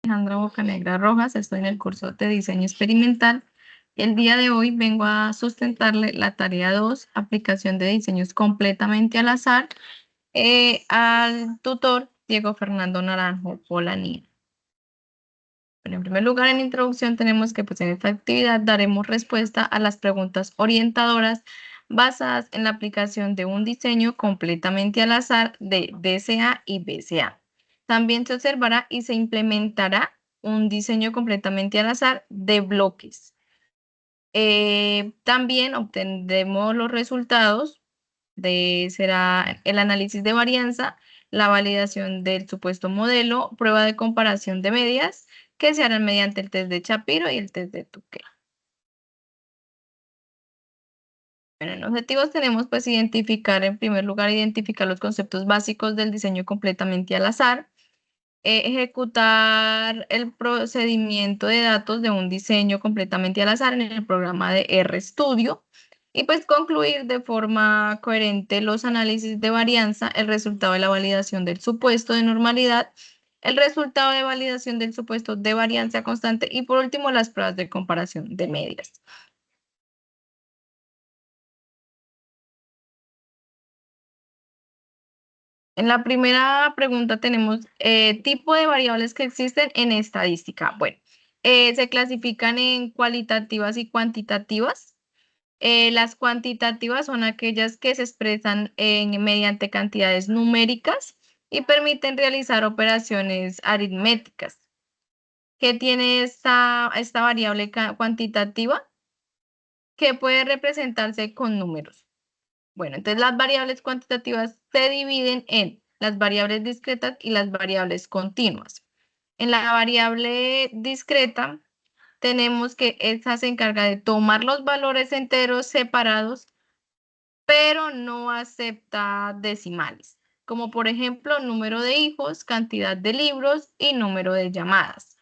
Alejandra Bocanegra Rojas, estoy en el curso de diseño experimental. El día de hoy vengo a sustentarle la tarea 2, aplicación de diseños completamente al azar, al tutor Diego Fernando Naranjo Polanía. Bueno, en primer lugar, en introducción tenemos que en esta actividad daremos respuesta a las preguntas orientadoras basadas en la aplicación de un diseño completamente al azar de DCA y BCA. También se observará y se implementará un diseño completamente al azar de bloques. También obtendremos los resultados será el análisis de varianza, la validación del supuesto modelo, prueba de comparación de medias, que se harán mediante el test de Shapiro y el test de Tukey. Bueno, en objetivos tenemos identificar, en primer lugar, identificar los conceptos básicos del diseño completamente al azar, ejecutar el procedimiento de datos de un diseño completamente al azar en el programa de RStudio y concluir de forma coherente los análisis de varianza, el resultado de la validación del supuesto de normalidad, el resultado de validación del supuesto de varianza constante y por último las pruebas de comparación de medias. En la primera pregunta tenemos tipo de variables que existen en estadística. Bueno, se clasifican en cualitativas y cuantitativas. Las cuantitativas son aquellas que se expresan mediante cantidades numéricas y permiten realizar operaciones aritméticas. ¿Qué tiene esta variable cuantitativa? Que puede representarse con números. Bueno, entonces las variables cuantitativas se dividen en las variables discretas y las variables continuas. En la variable discreta tenemos que esta se encarga de tomar los valores enteros separados, pero no acepta decimales, como por ejemplo número de hijos, cantidad de libros y número de llamadas.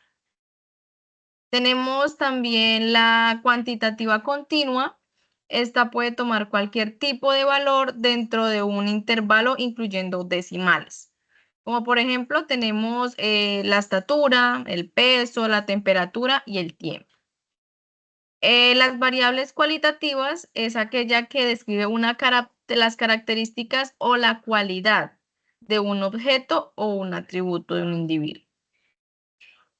Tenemos también la cuantitativa continua. Esta puede tomar cualquier tipo de valor dentro de un intervalo, incluyendo decimales. Como por ejemplo, tenemos la estatura, el peso, la temperatura y el tiempo. Las variables cualitativas es aquella que describe de las características o la cualidad de un objeto o un atributo de un individuo.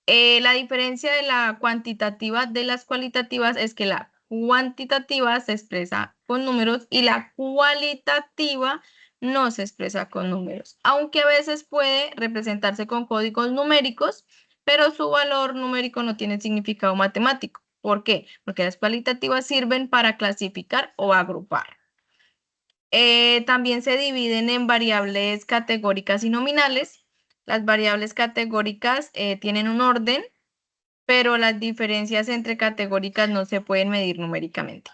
La diferencia de la cuantitativa de las cualitativas es que la cuantitativa se expresa con números y la cualitativa no se expresa con números, aunque a veces puede representarse con códigos numéricos, pero su valor numérico no tiene significado matemático. ¿Por qué? Porque las cualitativas sirven para clasificar o agrupar. También se dividen en variables categóricas y nominales. Las variables categóricas tienen un orden, pero las diferencias entre categóricas no se pueden medir numéricamente.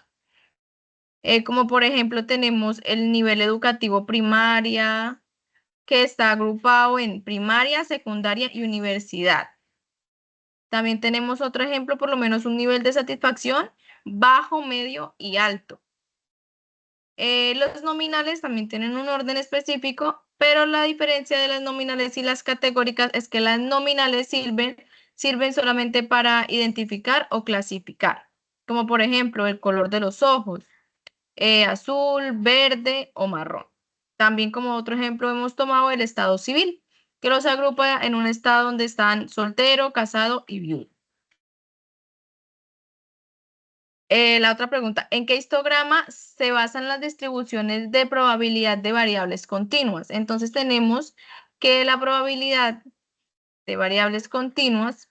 Como por ejemplo tenemos el nivel educativo primaria, que está agrupado en primaria, secundaria y universidad. También tenemos otro ejemplo, por lo menos un nivel de satisfacción bajo, medio y alto. Los nominales también tienen un orden específico, pero la diferencia de las nominales y las categóricas es que las nominales sirven solamente para identificar o clasificar, como por ejemplo el color de los ojos, azul, verde o marrón. También como otro ejemplo hemos tomado el estado civil, que los agrupa en un estado donde están soltero, casado y viudo. La otra pregunta, ¿en qué histograma se basan las distribuciones de probabilidad de variables continuas? Entonces tenemos que la probabilidad de variables continuas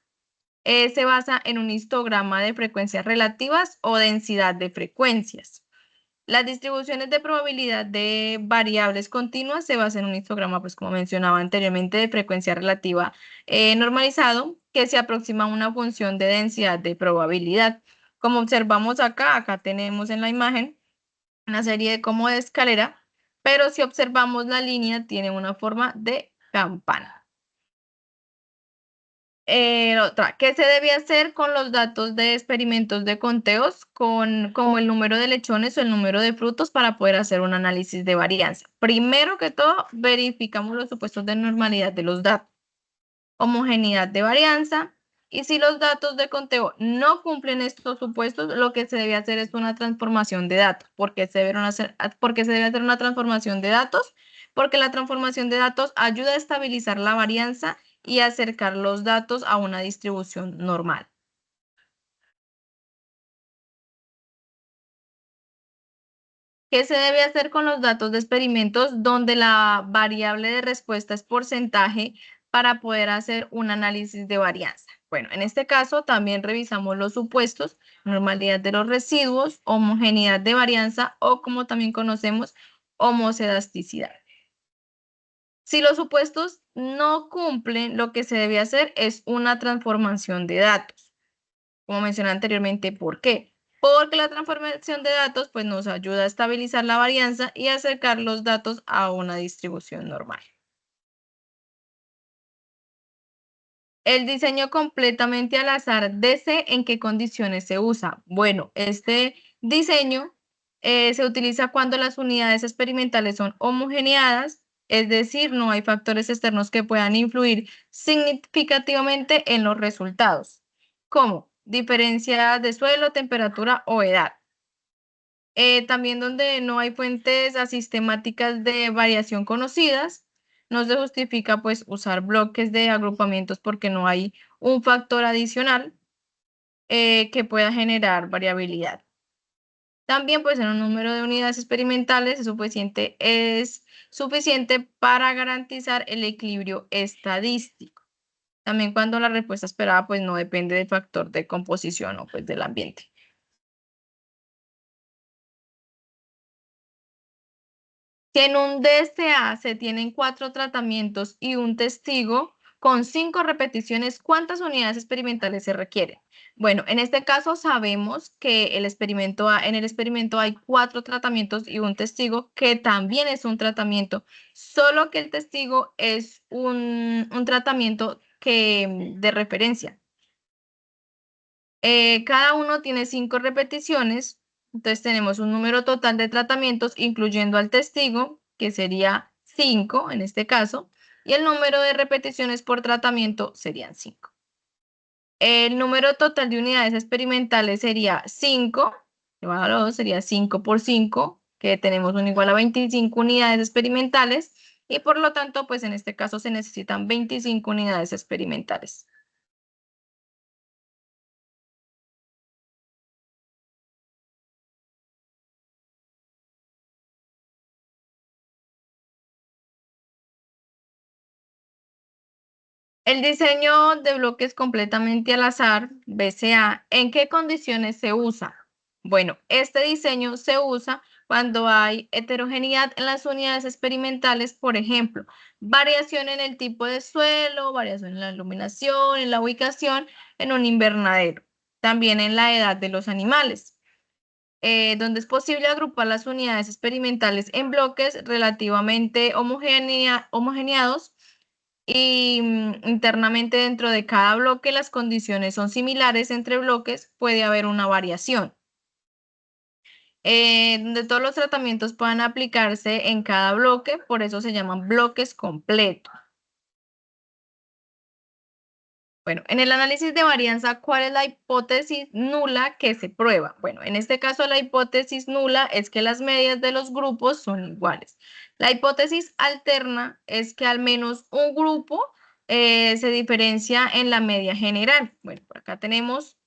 se basa en un histograma de frecuencias relativas o densidad de frecuencias. Las distribuciones de probabilidad de variables continuas se basan en un histograma, como mencionaba anteriormente, de frecuencia relativa normalizado, que se aproxima a una función de densidad de probabilidad. Como observamos acá tenemos en la imagen una serie como de escalera, pero si observamos la línea tiene una forma de campana. Otra, ¿qué se debe hacer con los datos de experimentos de conteos como el número de lechones o el número de frutos para poder hacer un análisis de varianza? Primero que todo, verificamos los supuestos de normalidad de los datos. homogeneidad de varianza. Y si los datos de conteo no cumplen estos supuestos, lo que se debe hacer es una transformación de datos. ¿Por qué se debe hacer una transformación de datos? Porque la transformación de datos ayuda a estabilizar la varianza y acercar los datos a una distribución normal. ¿Qué se debe hacer con los datos de experimentos donde la variable de respuesta es porcentaje para poder hacer un análisis de varianza? Bueno, en este caso también revisamos los supuestos, normalidad de los residuos, homogeneidad de varianza o como también conocemos, homocedasticidad. Si los supuestos no cumplen, lo que se debe hacer es una transformación de datos. Como mencioné anteriormente, ¿por qué? Porque la transformación de datos pues, nos ayuda a estabilizar la varianza y acercar los datos a una distribución normal. El diseño completamente al azar, DC, ¿en qué condiciones se usa? Bueno, este diseño se utiliza cuando las unidades experimentales son homogeneadas, es decir, no hay factores externos que puedan influir significativamente en los resultados, como diferencia de suelo, temperatura o edad. También donde no hay fuentes asistemáticas de variación conocidas, no se justifica pues usar bloques de agrupamientos porque no hay un factor adicional que pueda generar variabilidad. También pues en un número de unidades experimentales es suficiente para garantizar el equilibrio estadístico. También cuando la respuesta esperada pues no depende del factor de composición o pues del ambiente. Si en un DSA se tienen 4 tratamientos y un testigo con 5 repeticiones, ¿cuántas unidades experimentales se requieren? Bueno, en este caso sabemos que en el experimento hay 4 tratamientos y un testigo que también es un tratamiento, solo que el testigo es un tratamiento de referencia. Cada uno tiene 5 repeticiones, entonces tenemos un número total de tratamientos, incluyendo al testigo, que sería 5 en este caso, y el número de repeticiones por tratamiento serían 5. El número total de unidades experimentales sería 5, elevado a la 2 sería 5 por 5, que tenemos un igual a 25 unidades experimentales, y por lo tanto, pues en este caso se necesitan 25 unidades experimentales. El diseño de bloques completamente al azar, BCA, ¿en qué condiciones se usa? Bueno, este diseño se usa cuando hay heterogeneidad en las unidades experimentales, por ejemplo, variación en el tipo de suelo, variación en la iluminación, en la ubicación, en un invernadero, también en la edad de los animales, donde es posible agrupar las unidades experimentales en bloques relativamente homogeneados y internamente dentro de cada bloque las condiciones son similares entre bloques, puede haber una variación. Donde todos los tratamientos puedan aplicarse en cada bloque, por eso se llaman bloques completos. Bueno, en el análisis de varianza, ¿cuál es la hipótesis nula que se prueba? Bueno, en este caso la hipótesis nula es que las medias de los grupos son iguales. La hipótesis alterna es que al menos un grupo se diferencia en la media general. Bueno, por acá tenemos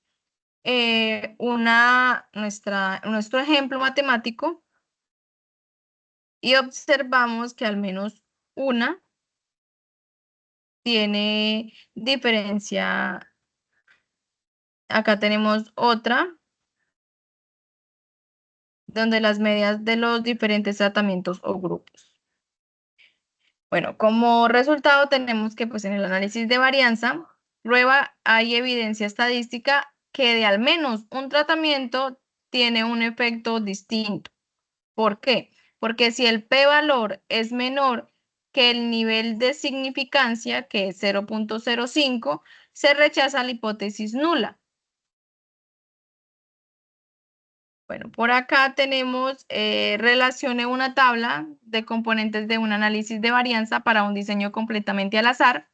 nuestro ejemplo matemático y observamos que al menos una tiene diferencia. Acá tenemos otra donde las medias de los diferentes tratamientos o grupos. Bueno, como resultado tenemos que pues en el análisis de varianza, prueba hay evidencia estadística que de al menos un tratamiento tiene un efecto distinto. ¿Por qué? Porque si el p-valor es menor que el nivel de significancia, que es 0.05, se rechaza la hipótesis nula. Bueno, por acá tenemos relacione una tabla de componentes de un análisis de varianza para un diseño completamente al azar.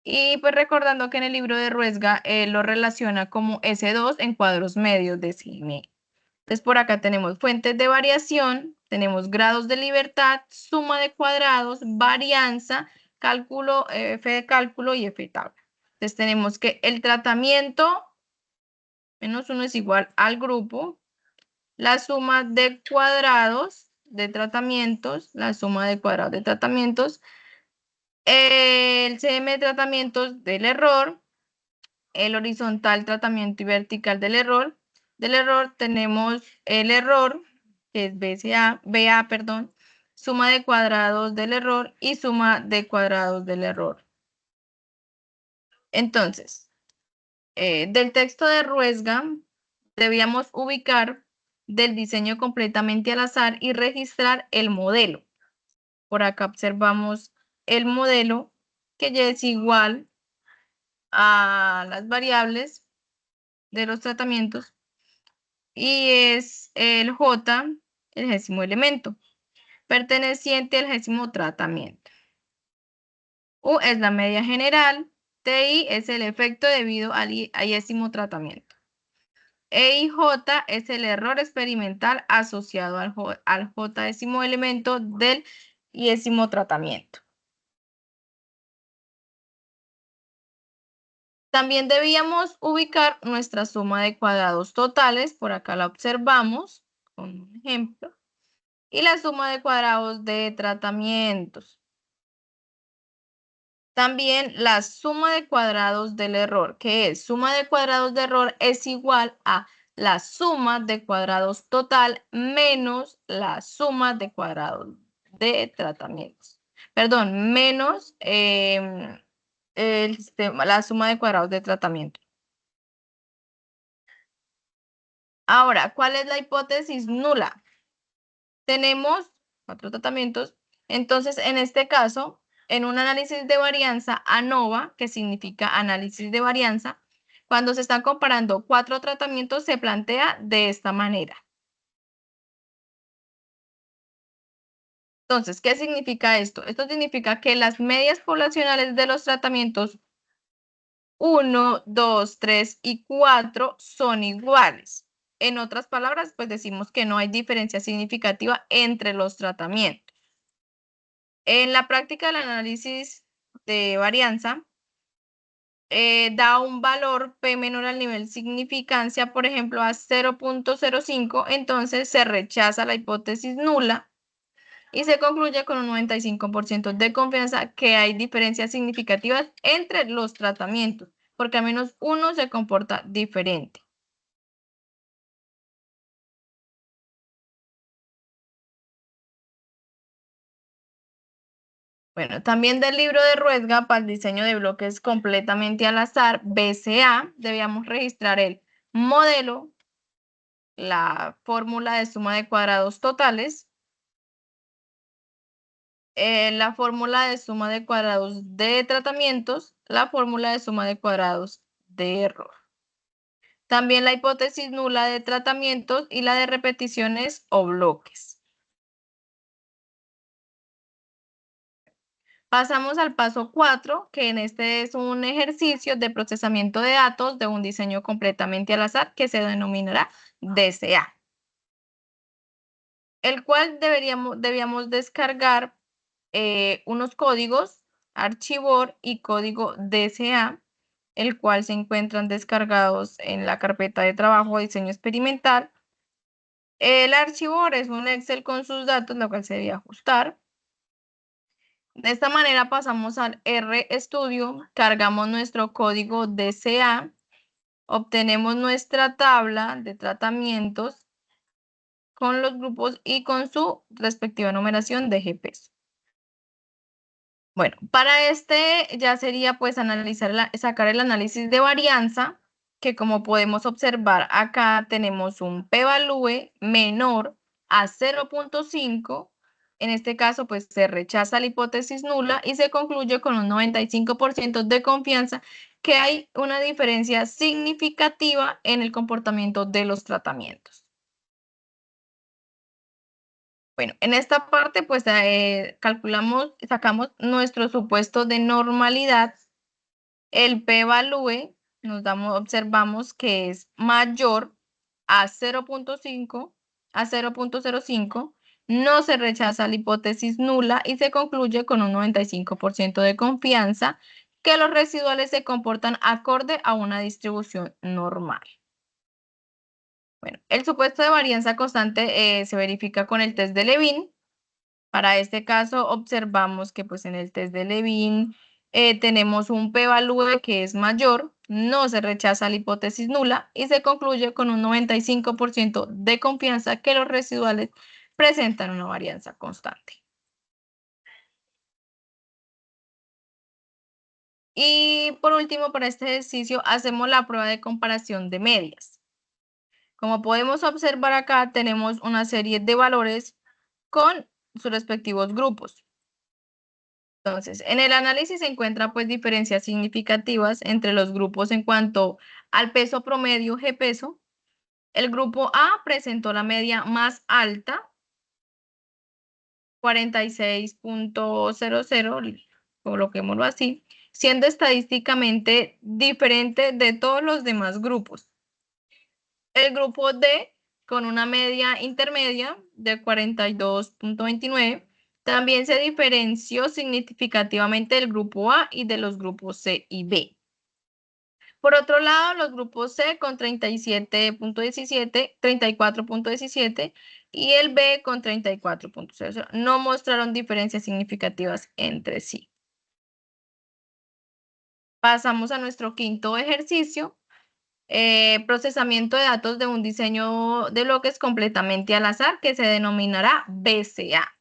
Y pues recordando que en el libro de Ruesga lo relaciona como S2 en cuadros medios de cine. Entonces por acá tenemos fuentes de variación, tenemos grados de libertad, suma de cuadrados, varianza, cálculo, F de cálculo y F de tabla. Entonces tenemos que el tratamiento menos 1 es igual al grupo, la suma de cuadrados de tratamientos, la suma de cuadrados de tratamientos, el CM de tratamientos del error, el horizontal tratamiento y vertical del error. Del error tenemos el error, que es BA, perdón, suma de cuadrados del error y suma de cuadrados del error. Entonces, del texto de Ruesga, debíamos ubicar del diseño completamente al azar y registrar el modelo. Por acá observamos el modelo que ya es igual a las variables de los tratamientos y es el J, el décimo elemento, perteneciente al décimo tratamiento. U es la media general, TI es el efecto debido al décimo tratamiento. E y J es el error experimental asociado al J décimo elemento del décimo tratamiento. También debíamos ubicar nuestra suma de cuadrados totales, por acá la observamos con un ejemplo, y la suma de cuadrados de tratamientos. También la suma de cuadrados del error, que es suma de cuadrados de error es igual a la suma de cuadrados total menos la suma de cuadrados de tratamientos. Perdón, menos la suma de cuadrados de tratamiento. Ahora, ¿cuál es la hipótesis nula? Tenemos 4 tratamientos. Entonces, en este caso, en un análisis de varianza ANOVA, que significa análisis de varianza, cuando se están comparando 4 tratamientos, se plantea de esta manera. Entonces, ¿qué significa esto? Esto significa que las medias poblacionales de los tratamientos 1, 2, 3 y 4 son iguales. En otras palabras, pues decimos que no hay diferencia significativa entre los tratamientos. En la práctica del análisis de varianza, da un valor P menor al nivel significancia, por ejemplo, a 0.05, entonces se rechaza la hipótesis nula y se concluye con un 95% de confianza que hay diferencias significativas entre los tratamientos, porque al menos uno se comporta diferente. Bueno, también del libro de Ruesga para el diseño de bloques completamente al azar, BCA, debíamos registrar el modelo, la fórmula de suma de cuadrados totales, la fórmula de suma de cuadrados de tratamientos, la fórmula de suma de cuadrados de error. También la hipótesis nula de tratamientos y la de repeticiones o bloques. Pasamos al paso 4, que en este es un ejercicio de procesamiento de datos de un diseño completamente al azar que se denominará DCA, el cual debíamos descargar unos códigos, Archivor y código DCA, el cual se encuentran descargados en la carpeta de trabajo de diseño experimental. El Archivor es un Excel con sus datos, lo cual se debe ajustar. De esta manera pasamos al RStudio, cargamos nuestro código DCA, obtenemos nuestra tabla de tratamientos con los grupos y con su respectiva numeración de GPs. Bueno, para este ya sería pues sacar el análisis de varianza, que como podemos observar acá tenemos un p-value menor a 0.5. En este caso pues se rechaza la hipótesis nula y se concluye con un 95% de confianza que hay una diferencia significativa en el comportamiento de los tratamientos. Bueno, en esta parte pues sacamos nuestro supuesto de normalidad el p-value observamos que es mayor a 0.5, a 0.05, no se rechaza la hipótesis nula y se concluye con un 95% de confianza que los residuales se comportan acorde a una distribución normal. Bueno, el supuesto de varianza constante se verifica con el test de Levin. Para este caso observamos que pues en el test de Levin tenemos un p-value que es mayor, no se rechaza la hipótesis nula y se concluye con un 95% de confianza que los residuales presentan una varianza constante. Y por último, para este ejercicio hacemos la prueba de comparación de medias. Como podemos observar acá, tenemos una serie de valores con sus respectivos grupos. Entonces, en el análisis se encuentran pues diferencias significativas entre los grupos en cuanto al peso promedio G-peso. El grupo A presentó la media más alta, 46.00, coloquémoslo así, siendo estadísticamente diferente de todos los demás grupos. El grupo D, con una media intermedia de 42.29, también se diferenció significativamente del grupo A y de los grupos C y B. Por otro lado, los grupos C con 37.17, 34.17 y el B con 34.00 no mostraron diferencias significativas entre sí. Pasamos a nuestro quinto ejercicio. Procesamiento de datos de un diseño de bloques completamente al azar que se denominará BCA.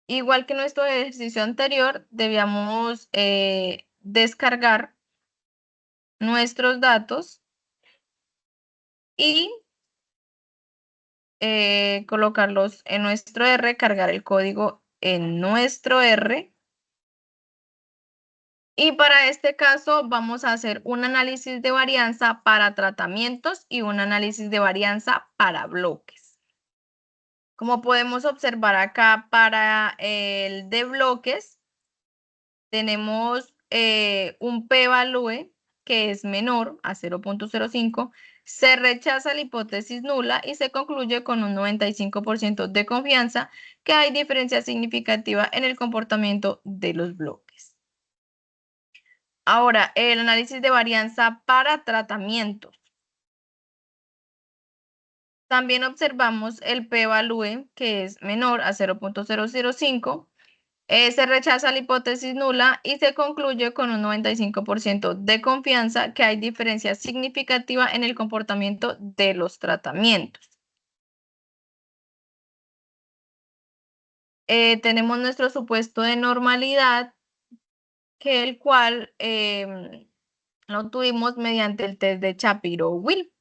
Igual que nuestro ejercicio anterior, debíamos descargar nuestros datos y colocarlos en nuestro R, cargar el código en nuestro R. Y para este caso vamos a hacer un análisis de varianza para tratamientos y un análisis de varianza para bloques. Como podemos observar acá para el de bloques, tenemos un p-value que es menor a 0.05, se rechaza la hipótesis nula y se concluye con un 95% de confianza que hay diferencia significativa en el comportamiento de los bloques. Ahora, el análisis de varianza para tratamientos. También observamos el p-value que es menor a 0.005. Se rechaza la hipótesis nula y se concluye con un 95% de confianza que hay diferencia significativa en el comportamiento de los tratamientos. Tenemos nuestro supuesto de normalidad, que el cual lo tuvimos mediante el test de Shapiro-Wilk.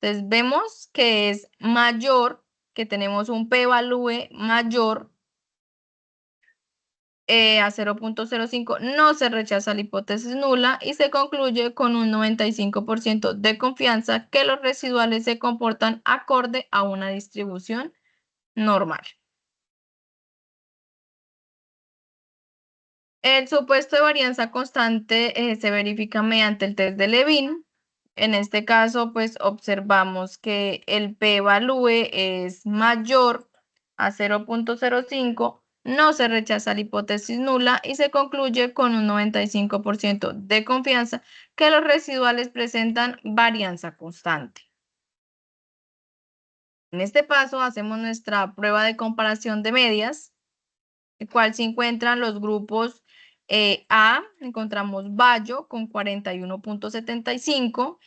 Entonces vemos que es mayor, que tenemos un p-value mayor a 0.05, no se rechaza la hipótesis nula y se concluye con un 95% de confianza que los residuales se comportan acorde a una distribución normal. El supuesto de varianza constante se verifica mediante el test de Levin. En este caso, pues observamos que el p-value es mayor a 0.05, no se rechaza la hipótesis nula y se concluye con un 95% de confianza que los residuales presentan varianza constante. En este paso hacemos nuestra prueba de comparación de medias, el cual se encuentran los grupos A, encontramos Bayo con 41.75,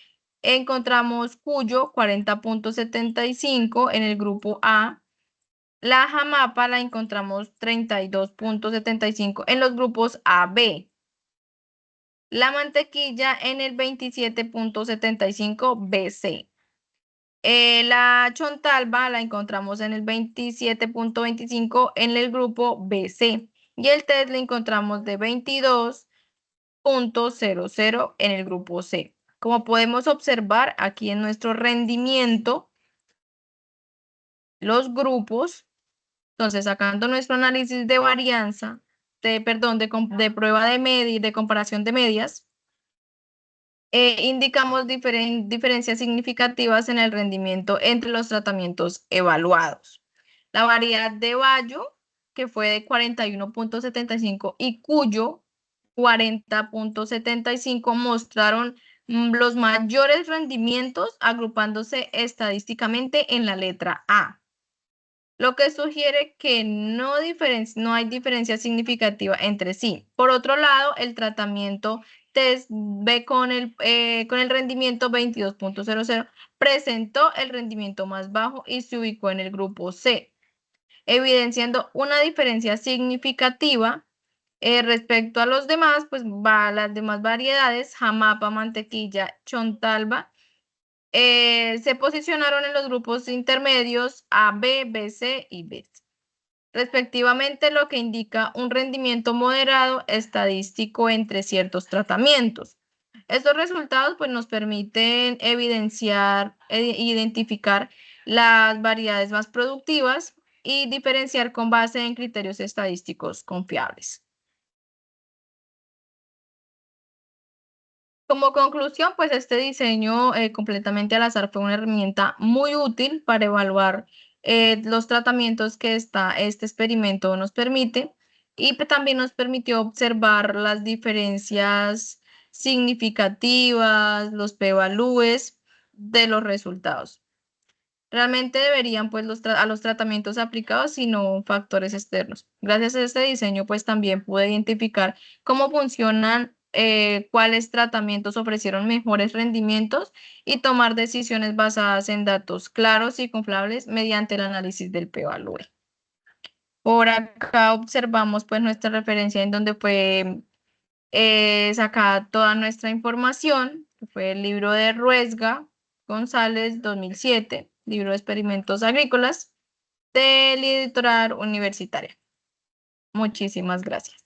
encontramos Cuyo 40.75 en el grupo A, la Jamapa la encontramos 32.75 en los grupos A, B, la Mantequilla en el 27.75 BC. La Chontalba la encontramos en el 27.25 en el grupo BC y el test la encontramos de 22.00 en el grupo C. Como podemos observar aquí en nuestro rendimiento, los grupos, entonces sacando nuestro análisis de varianza, de prueba de de comparación de medias, indicamos diferencias significativas en el rendimiento entre los tratamientos evaluados. La variedad de Bayo, que fue de 41.75 y Cuyo 40.75, mostraron los mayores rendimientos agrupándose estadísticamente en la letra A, lo que sugiere que no hay diferencia significativa entre sí. Por otro lado, el tratamiento test B con el rendimiento 22.00 presentó el rendimiento más bajo y se ubicó en el grupo C, evidenciando una diferencia significativa respecto a los demás, pues las demás variedades, Jamapa, Mantequilla, Chontalba, se posicionaron en los grupos intermedios A, B, BC y B, respectivamente, lo que indica un rendimiento moderado estadístico entre ciertos tratamientos. Estos resultados pues, nos permiten evidenciar e identificar las variedades más productivas y diferenciar con base en criterios estadísticos confiables. Como conclusión, pues este diseño completamente al azar fue una herramienta muy útil para evaluar los tratamientos que este experimento nos permite y también nos permitió observar las diferencias significativas, los p-valúes de los resultados. Realmente deberían pues a los tratamientos aplicados y no factores externos. Gracias a este diseño pues también pude identificar cómo funcionan, cuáles tratamientos ofrecieron mejores rendimientos y tomar decisiones basadas en datos claros y confiables mediante el análisis del p-value. Por acá observamos pues nuestra referencia en donde fue sacada toda nuestra información, que fue el libro de Ruesga González 2007, libro de experimentos agrícolas del editorial universitaria. Muchísimas gracias.